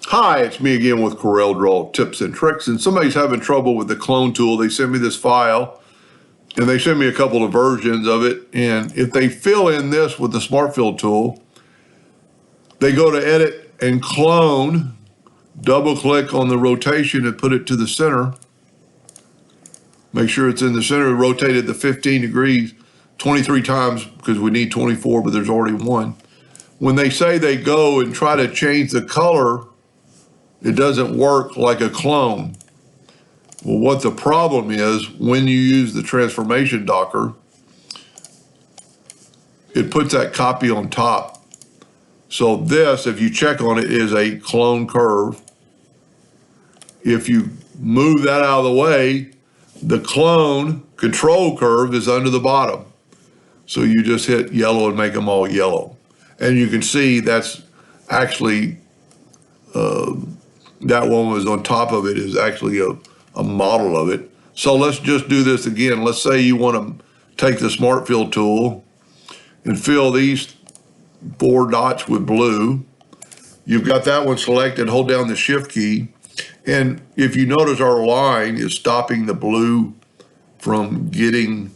Hi, it's me again with Corel Draw Tips and Tricks, and somebody's having trouble with the clone tool. They send me this file, and they send me a couple of versions of it, and if they fill in this with the Smart Fill tool, they go to Edit and Clone, double-click on the rotation and put it to the center. Make sure it's in the center, rotate it to 15 degrees 23 times because we need 24, but there's already one. When they say they go and try to change the color, it doesn't work like a clone. Well, what the problem is, when you use the transformation docker, it puts that copy on top. So this, if you check on it, is a clone curve. If you move that out of the way, the clone control curve is under the bottom. So you just hit yellow and make them all yellow. And you can see that's actually, that one was on top of it is actually a model of it. So let's just do this again. Let's say you want to take the Smart Fill tool and fill these 4 dots with blue. You've got that one selected, hold down the Shift key. And if you notice, our line is stopping the blue from getting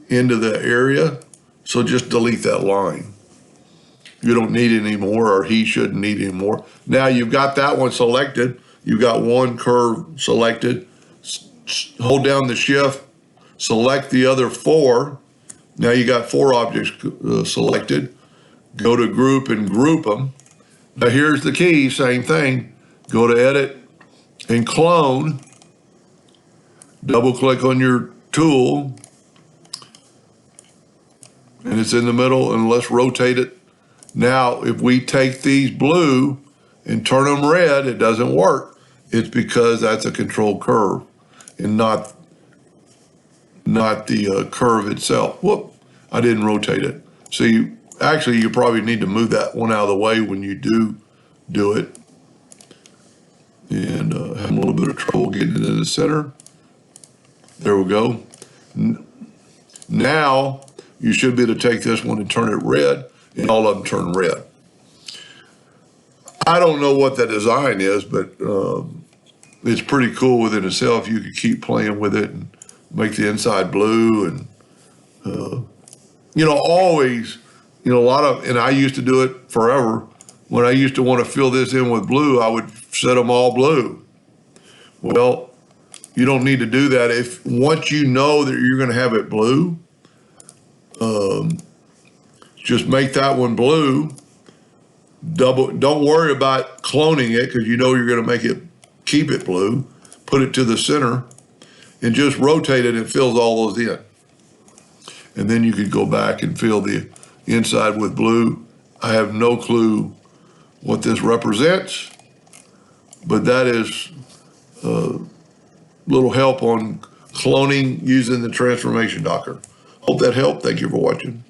into the area. So just delete that line. You don't need it anymore, or he shouldn't need it anymore. Now you've got that one selected. You've got one curve selected. Hold down the Shift, select the other 4. Now you got 4 objects selected. Go to Group and group them. Now here's the key, same thing. Go to Edit and Clone. Double click on your tool. And it's in the middle, and let's rotate it. Now, if we take these blue and turn them red, it doesn't work. It's because that's a control curve and not the curve itself. Whoop, I didn't rotate it. So you probably need to move that one out of the way when you do it. And have a little bit of trouble getting it in the center. There we go. Now, you should be able to take this one and turn it red, and all of them turn red. I don't know what the design is, but it's pretty cool within itself. You could keep playing with it and make the inside blue, and always, a lot of, and I used to do it forever. When I used to want to fill this in with blue, I would set them all blue. Well, you don't need to do that. If once you know that you're going to have it blue, just make that one blue. Don't worry about cloning it because you know you're going to keep it blue. Put it to the center and just rotate it and fills all those in. And then you could go back and fill the inside with blue. I have no clue what this represents, but that is a little help on cloning using the transformation docker. Hope that helped. Thank you for watching.